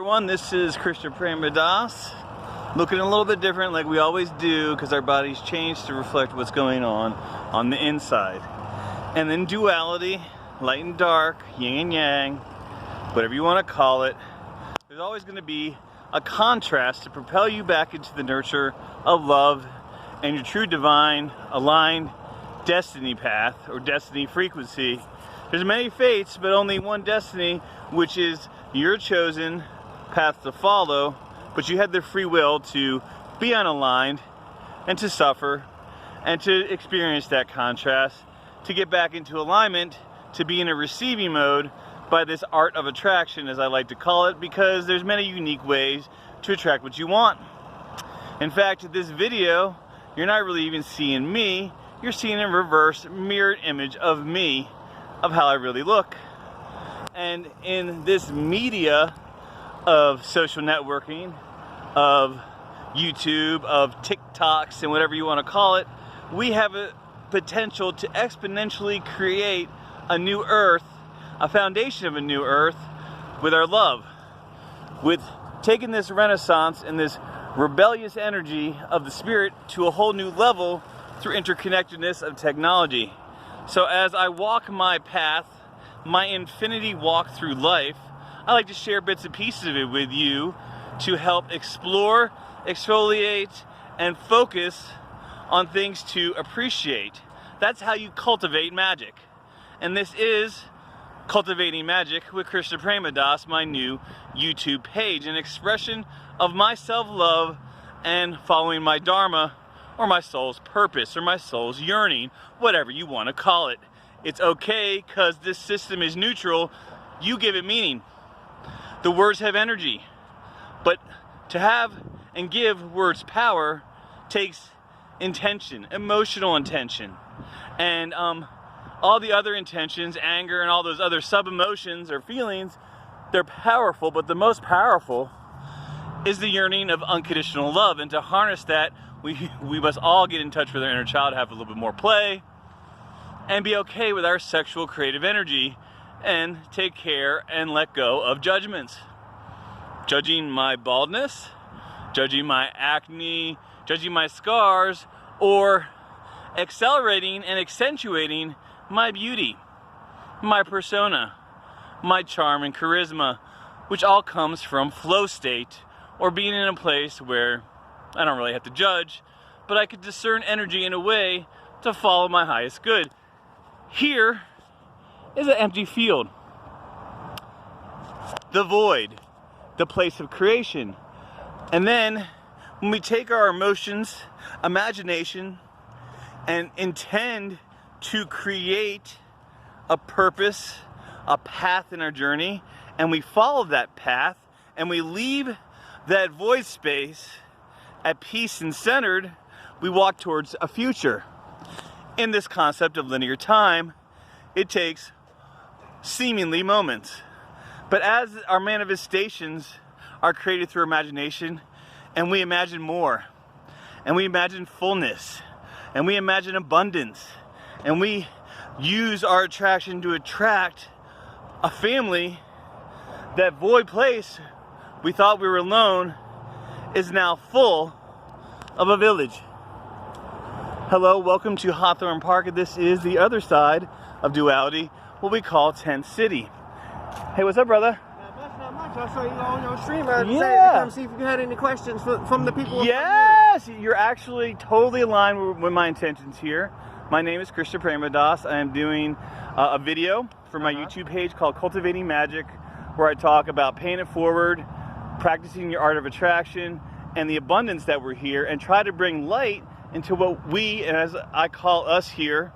everyone, this is Krishna Premadas, looking a little bit different like we always do because our bodies change to reflect what's going on the inside. And then duality, light and dark, yin and yang, whatever you want to call it, there's always going to be a contrast to propel you back into the nurture of love and your true divine aligned destiny path or destiny frequency. There's many fates, but only one destiny, which is your chosen path to follow, but you had the free will to be unaligned and to suffer and to experience that contrast, to get back into alignment, to be in a receiving mode by this art of attraction, as I like to call it, because there's many unique ways to attract what you want. In fact, this video, you're not really even seeing me, you're seeing a reverse mirrored image of me, of how I really look. And in this media of social networking, of YouTube, of TikToks, and whatever you want to call it, we have a potential to exponentially create a new earth, a foundation of a new earth with our love, with taking this renaissance and this rebellious energy of the spirit to a whole new level through interconnectedness of technology. So as I walk my path, my infinity walk through life, I like to share bits and pieces of it with you to help explore, exfoliate, and focus on things to appreciate. That's how you cultivate magic. And this is Cultivating Magic with Krishna Premadas, my new YouTube page, an expression of my self-love and following my dharma, or my soul's purpose, or my soul's yearning, whatever you want to call it. It's okay, because this system is neutral. You give it meaning. The words have energy, but to have and give words power takes intention, emotional intention. And all the other intentions, anger and all those other sub-emotions or feelings, they're powerful, but the most powerful is the yearning of unconditional love. And to harness that, we must all get in touch with our inner child, have a little bit more play, and be okay with our sexual creative energy, and take care and let go of judgments. Judging my baldness, judging my acne, judging my scars, or accelerating and accentuating my beauty, my persona, my charm and charisma, which all comes from flow state, or being in a place where I don't really have to judge, but I could discern energy in a way to follow my highest good. Here is an empty field. The void, the place of creation. And then when we take our emotions, imagination, and intend to create a purpose, a path in our journey, and we follow that path, and we leave that void space at peace and centered, we walk towards a future. In this concept of linear time, it takes seemingly moments. But as our manifestations are created through imagination, and we imagine more, and we imagine fullness, and we imagine abundance, and we use our attraction to attract a family, that void place we thought we were alone is now full of a village. Hello, welcome to Hawthorne Park. This is the other side of duality, what we call Tent City. Hey, what's up, brother? Not much. I saw you on your stream. I Yeah. decided to come see if you had any questions from the people. Yes, you're actually totally aligned with my intentions here. My name is Krishna Premadas. I am doing a video for my YouTube page called Cultivating Magic, where I talk about paying it forward, practicing your art of attraction, and the abundance that we're here, and try to bring light into what we, and as I call us here,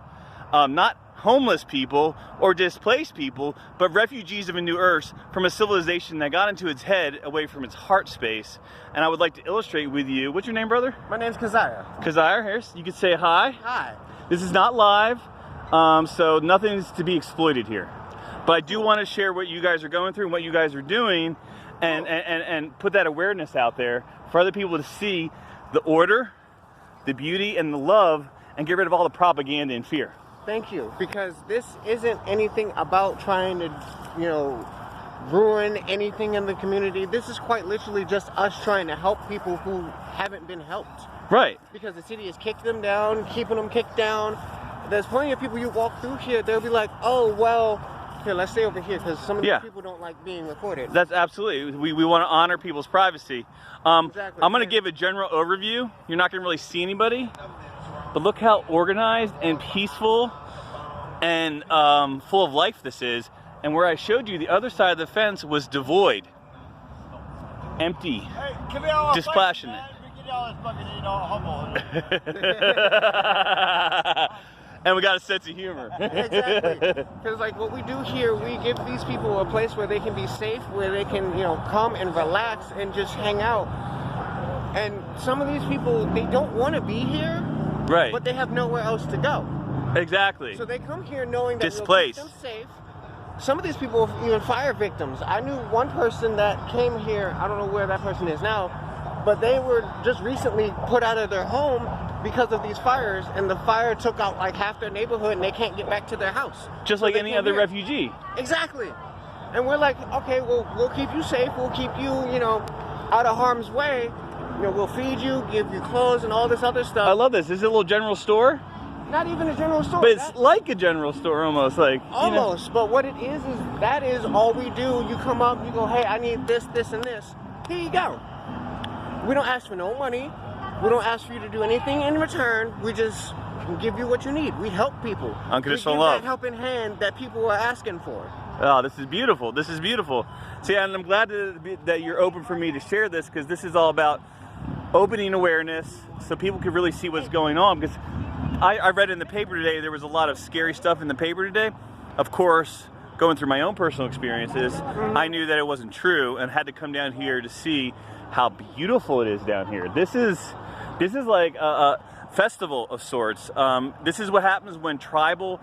not homeless people or displaced people, but refugees of a new earth from a civilization that got into its head away from its heart space. And I would like to illustrate with you, what's your name, brother? My name's Keziah. Keziah, here, you could say hi. Hi. This is not live, so nothing's to be exploited here. But I do want to share what you guys are going through and what you guys are doing, and put that awareness out there for other people to see the order, the beauty, and the love, and get rid of all the propaganda and fear. Thank you, because this isn't anything about trying to, ruin anything in the community. This is quite literally just us trying to help people who haven't been helped. Right. Because the city has kicked them down, keeping them kicked down. There's plenty of people you walk through here, they'll be like, oh, well, here, let's stay over here because some of these people don't like being recorded. That's absolutely. We want to honor people's privacy. Exactly. I'm going to give a general overview. You're not going to really see anybody. But look how organized and peaceful and full of life this is. And where I showed you, the other side of the fence was devoid. Empty. Hey, dispassionate. And we got a sense of humor. Exactly. Because like what we do here, we give these people a place where they can be safe, where they can, you know, come and relax and just hang out. And some of these people, they don't want to be here, Right. but they have nowhere else to go. Exactly. So they come here knowing that Displaced. we'll keep them safe. Some of these people are even fire victims. I knew one person that came here, I don't know where that person is now, but they were just recently put out of their home because of these fires, and the fire took out like half their neighborhood and they can't get back to their house. Just So like they any came other here. refugee. Exactly. And we're like, okay, well, we'll keep you safe, we'll keep you, you know, out of harm's way. You know, we'll feed you, give you clothes and all this other stuff. I love this. This is a little general store, Not even a general store. but it's That's- like a general store almost. Like you know. Almost, but what it is that is all we do. You come up, you go, hey, I need this, this, and this. Here you go. We don't ask for no money. We don't ask for you to do anything in return. We just give you what you need. We help people. Unconditional we give love. that helping hand that people are asking for. Oh, this is beautiful. This is beautiful. See, and I'm glad that you're open for me to share this, because this is all about opening awareness so people can really see what's going on. Because I read in the paper today there was a lot of scary stuff in the paper today. Of course, going through my own personal experiences, I knew that it wasn't true and had to come down here to see how beautiful it is down here. This is like a festival of sorts. This is what happens when tribal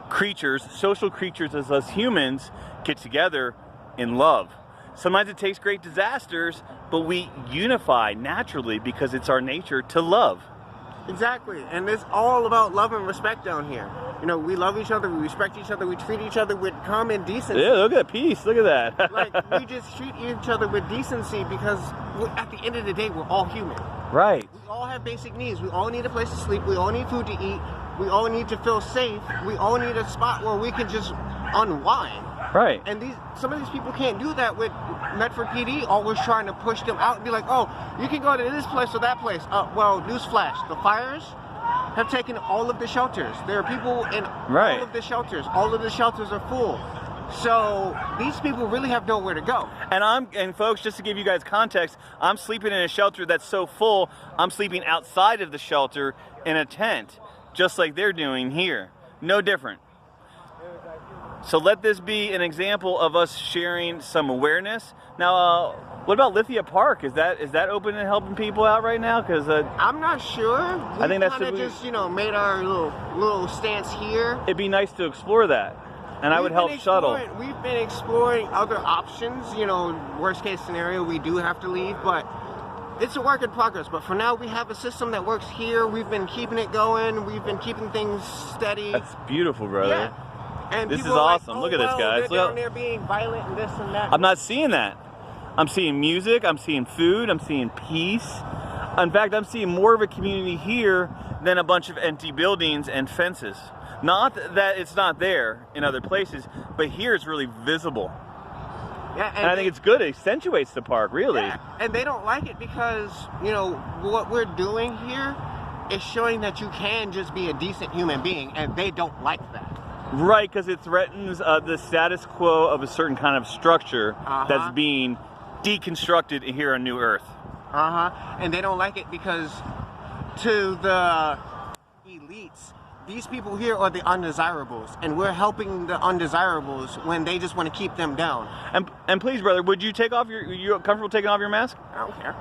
creatures, social creatures as us humans, get together in love. Sometimes it takes great disasters, but we unify naturally because it's our nature to love. Exactly, and it's all about love and respect down here. You know, we love each other, we respect each other, we treat each other with common decency. Yeah, look at that peace. Look at that. Like, we just treat each other with decency because at the end of the day, we're all human. Right. We all have basic needs. We all need a place to sleep. We all need food to eat. We all need to feel safe. We all need a spot where we can just unwind. Right. And some of these people can't do that with Medford PD, always trying to push them out and be like, oh, you can go to this place or that place. Well, newsflash, the fires have taken all of the shelters. There are people in all of the shelters. All of the shelters are full. So these people really have nowhere to go. And folks, just to give you guys context, I'm sleeping in a shelter that's so full, I'm sleeping outside of the shelter in a tent, just like they're doing here. No different. So let this be an example of us sharing some awareness. Now, what about Lithia Park? Is that open and helping people out right now? Because I'm not sure. I think that's just made our little stance here. It'd be nice to explore that, and I would help shuttle. We've been exploring other options. You know, worst case scenario, we do have to leave, but it's a work in progress. But for now, we have a system that works here. We've been keeping it going. We've been keeping things steady. That's beautiful, brother. Yeah. And this is people are like, awesome. oh, Look at this, guys. They're down there being violent and this and that. I'm not seeing that. I'm seeing music, I'm seeing food, I'm seeing peace. In fact, I'm seeing more of a community here than a bunch of empty buildings and fences. Not that it's not there in other places, but here it's really visible. Yeah, and I think it's good. It accentuates the park, really. Yeah, and they don't like it because, you know, what we're doing here is showing that you can just be a decent human being, and they don't like that. Right, because it threatens the status quo of a certain kind of structure that's being deconstructed here on New Earth. And they don't like it because to the elites, these people here are the undesirables, and we're helping the undesirables when they just want to keep them down. And please, brother, would you take off you comfortable taking off your mask? I don't care.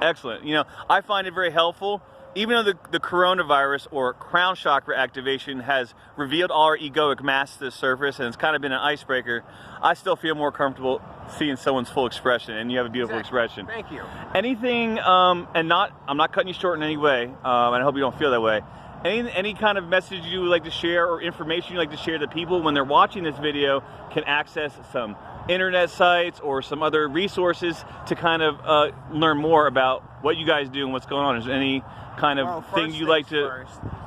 Excellent. You know, I find it very helpful. Even though the coronavirus or crown chakra activation has revealed all our egoic mass to the surface and it's kind of been an icebreaker, I still feel more comfortable seeing someone's full expression, and you have a beautiful expression. Thank you. Anything, I'm not cutting you short in any way, and I hope you don't feel that way. Any kind of message you would like to share or information you'd like to share that people, when they're watching this video, can access some internet sites or some other resources to kind of learn more about what you guys do and what's going on? Is there any kind of thing you like to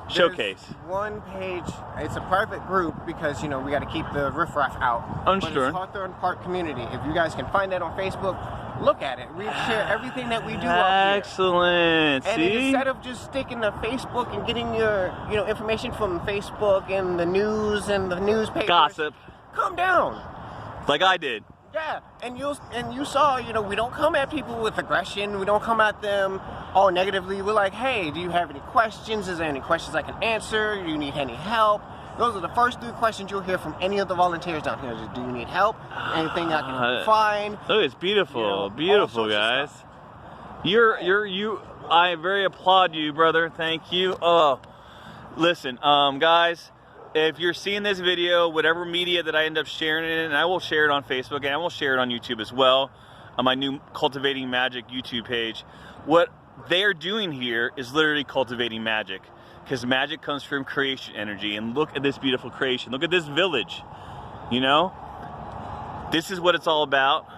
showcase? One page, it's a private group because, you know, we got to keep the riffraff out. Understood. But it's Hawthorne Park Community. If you guys can find that on Facebook, look at it. We share everything that we do up here. Excellent. And See? instead of just sticking to Facebook and getting your, you know, information from Facebook and the news and the newspapers, Gossip. calm down. Like I did. Yeah, and you saw, you know, we don't come at people with aggression. We don't come at them all negatively. We're like, hey, do you have any questions? Is there any questions I can answer? Do you need any help? Those are the first 3 questions you'll hear from any of the volunteers down here. Do you need help? Anything I can find? Oh, it's beautiful, You know, beautiful, all sorts of guys. stuff. I very applaud you, brother. Thank you. Oh, listen, guys. If you're seeing this video, whatever media that I end up sharing it in, and I will share it on Facebook and I will share it on YouTube as well, on my new Cultivating Magic YouTube page. What they're doing here is literally cultivating magic, because magic comes from creation energy. And look at this beautiful creation. Look at this village. You know, this is what it's all about.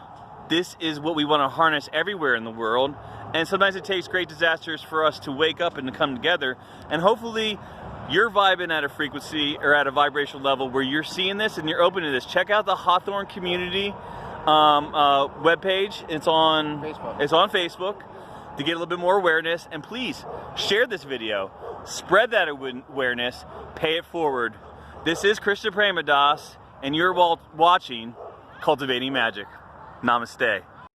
This is what we want to harness everywhere in the world. And sometimes it takes great disasters for us to wake up and to come together. And hopefully you're vibing at a frequency or at a vibrational level where you're seeing this and you're open to this. Check out the Hawthorne Community webpage. It's on Facebook. It's on Facebook to get a little bit more awareness. And please share this video. Spread that awareness. Pay it forward. This is Krishna Premadas, and you're watching Cultivating Magic. Namaste.